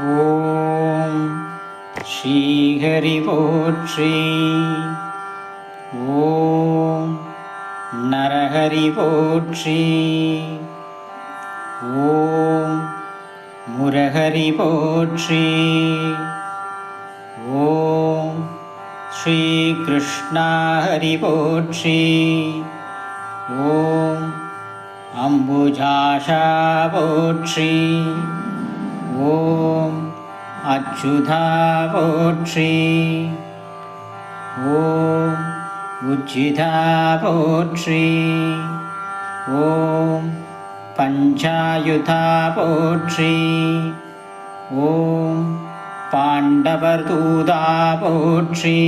ஓம் ஸ்ரீஹரி போற்றி. ஓம் நரஹரி போற்றி. ஓம் முரஹரி போற்றி. ஓம் ஸ்ரீ கிருஷ்ணா ஹரி போற்றி. ஓம் அம்புஜாஷா போற்றி. ஓம் அச்சுதா போற்றி. ஓம் உச்சிதா போற்றி. ஓம் பஞ்சாயுதா போற்றி. ஓம் பாண்டவர் தூதா போற்றி.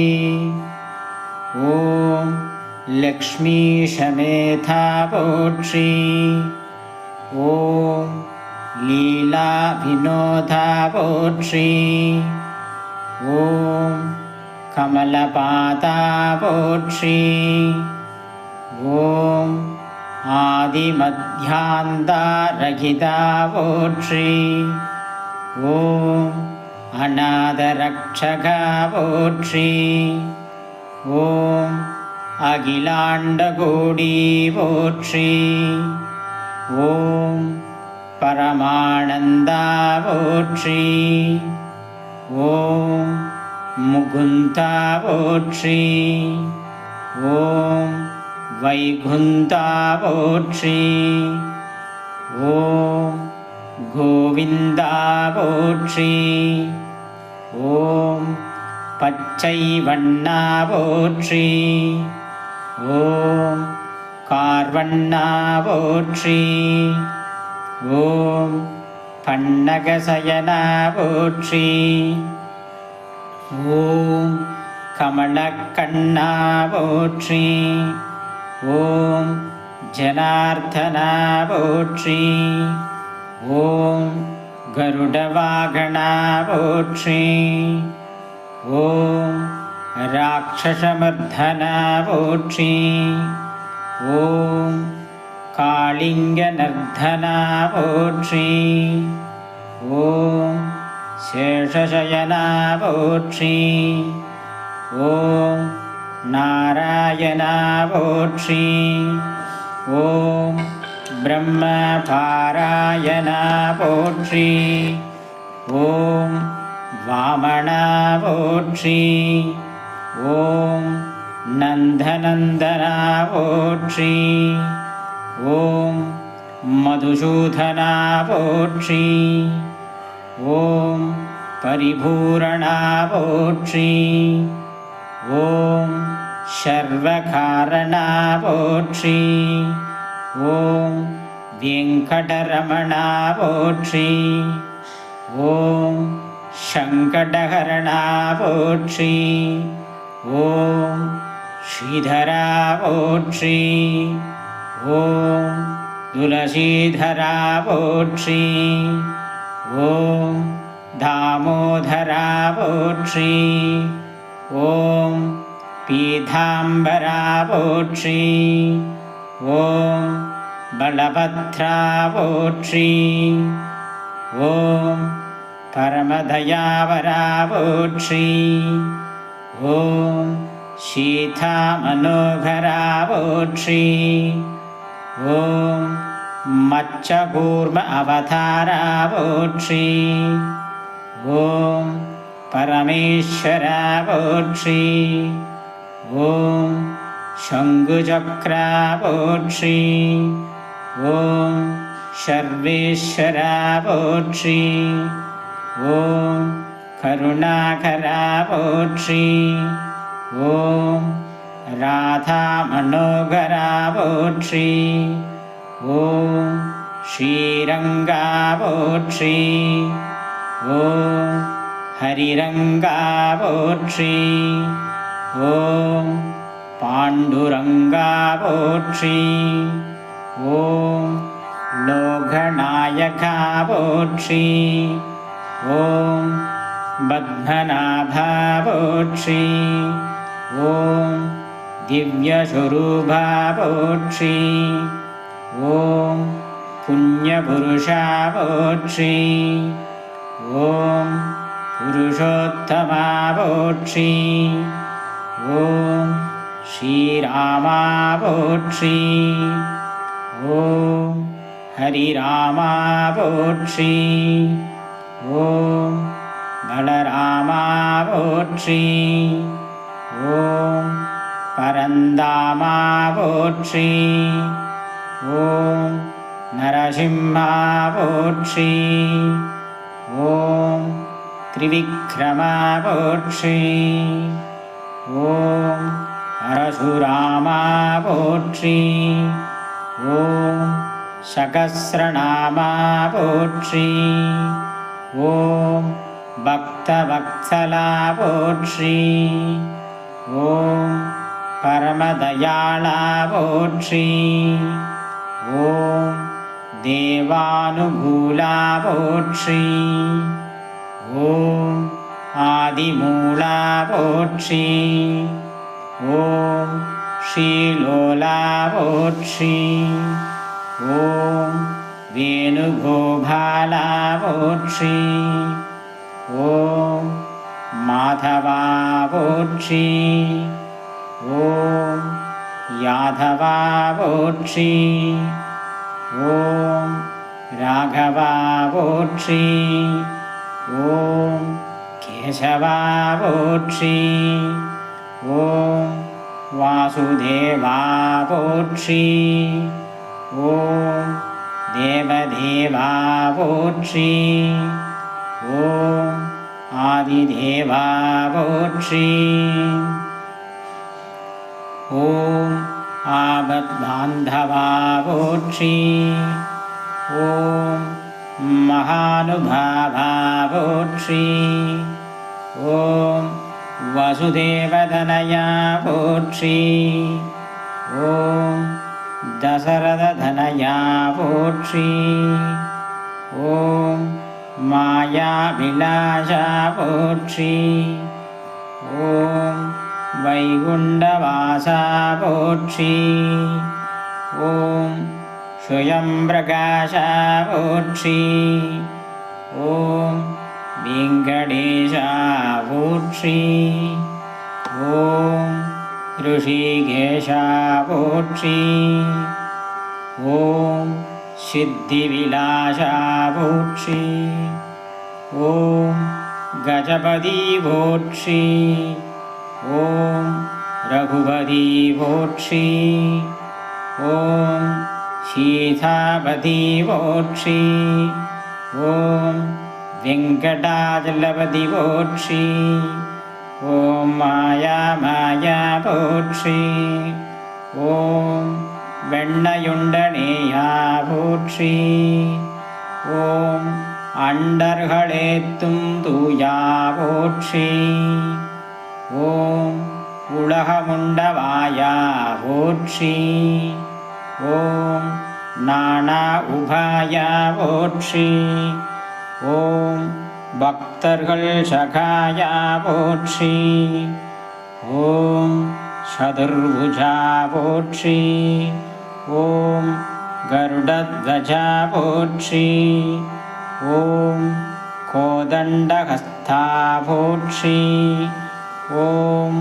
ஓம் லக்ஷ்மீ சமேதா போற்றி. ஓம் லீலா வினோதா போற்றி. ஓம் கமலபாதா போற்றி. ஓம் ஆதிமத்யாந்தா ரகிதா போற்றி. ஓம் அநாதரக்ஷகா போற்றி. ஓம் அகிலாண்டகோடி போற்றி. ஓம் பரமானந்தா போற்றி. ஓம் முகுந்தா போற்றி. ஓம் வைகுந்தா போற்றி. ஓம் கோவிந்தா போற்றி. ஓம் பச்சை வண்ணா போற்றி. ஓம் கார்வண்ணா போற்றி. ஓம் பன்னகசயனா போற்றி. ஓம் கமலக்கண்ணா போற்றி. ஓம் ஜனார்த்தனா போற்றி. ஓம் கருடவாகனா போற்றி. ஓம் ராட்சசமர்தனா போற்றி. ஓம் காளிங்கநர்தனா போற்றி. ஓம் சேஷசயனா போற்றி. ஓம் நாராயணா போற்றி. ஓம் பிரம்மபாராயணா போற்றி. ஓம் வாமனா போற்றி. ஓம் நந்தநந்தனா போற்றி. ஓம் மதுசூதனா போற்றி. ஓம் பரிபூரணா போற்றி. ஓம் சர்வகாரணா போற்றி. ஓம் வெங்கடரமணா போற்றி. ஓம் சங்கடஹரணா போற்றி. ஓம் ஸ்ரீதரா போற்றி. ஓம் துளசீதரா போற்றி. ஓம் தாமோதரா போற்றி. ஓம் பீதாம்பரா போற்றி. ஓம் பலபத்ரா போற்றி. ஓம் பரமதயாவரா போற்றி. ஓம் சீதா மனோகரா போற்றி. ஓம் மச்சகூர்ம அவதாரா போற்றி. ஓம் பரமேஸ்வரா போற்றி. ஓம் சங்குசக்ரா போற்றி. ஓம் சர்வேஸ்வரா போற்றி. ஓம் கருணாகரா போற்றி. ஓம் ராதா மனோகரா போற்றி. ஓம் ஸ்ரீரங்கா போற்றி. ஓம் ஹரிரங்கா போற்றி. ஓம் பாண்டுரங்கா போற்றி. ஓம் லோகநாயகா போற்றி. ஓம் பத்மநாபா போற்றி. ஓம் திவ்யஸ்வரூபா போற்றி. ஓம் புண்ணியபுருஷா போற்றி. ஓம் புருஷோத்தமா போற்றி. ஓம் ஸ்ரீராமா போற்றி. ஓம் ஹரிராமா போற்றி. ஓம் பலராமா போற்றி. ஓம் பரந்தாமா போற்றி. ஓம் நரசிம்மா போற்றி. ஓம் திரிவிக்ரமா போற்றி. ஓம் பரசுராமா போற்றி. ஓம் சகஸ்ரநாமா போற்றி. ஓம் பக்தவத்சலா போற்றி. ஓம் பரமதயாளா போற்றி. ஓம் தேவானுகூலா போற்றி. ஓம் ஆதிமூலா போற்றி. ஓம் ஸ்ரீலோலா போற்றி. ஓம் வேணுகோபாலா போற்றி. ஓம் மாதவா போற்றி. ஓம் யாதவா போற்றி. ஓம் ராகவா போற்றி. ஓம் கேசவா போற்றி. ஓம் வாசுதேவா போற்றி. ஓம் தேவதேவா போற்றி. ஓம் ஆதிதேவா போற்றி. ஓம் ஆபத்பாந்தவா போற்றி. ஓம் மகானுபாவா போற்றி. ஓம் வசுதேவதனயா போற்றி. ஓம் தசரததனயா போற்றி. ஓம் மாயாவிலாசா போற்றி. ஓம் வைகுண்டவாசா போற்றி. ஓம் ஸ்வயம்பிரகாசா போற்றி. ஓம் வெங்கடேஷா போற்றி. ஓம் ரிஷிகேஷா போற்றி. ஓம் சித்திவிலாசா போற்றி. ஓம் கஜபதி போற்றி. ஓம் ரகுபதி போற்றி. ஓம் சீதாபதி போற்றி. ஓம் வெங்கடாஜலபதி போற்றி. ஓம் மாயா மாயா போற்றி. ஓம் வெண்ணையுண்டனேயா போற்றி. ஓம் அண்டர்களேத்தும் தூயா போற்றி. ஓம் உலகமுண்டவாயா போற்றி. ஓம் நானா உபாயா போற்றி. ஓம் பக்தர்கள் சகாயா போற்றி. ஓம் சதுர்புஜா போற்றி. ஓம் கருடத்வஜா போற்றி. ஓம் கோதண்டஹஸ்தா போற்றி. ஓம்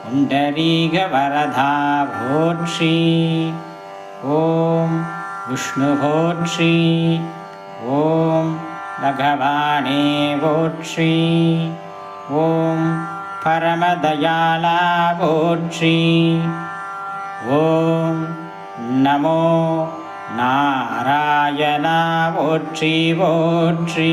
புண்டரீகவரதா போற்றி. ஓம் விஷ்ணு போற்றி. ஓம் பகவானே போற்றி. ஓம் பரமதயாளா போற்றி. ஓம் நமோ நாராயணா போற்றி போற்றி.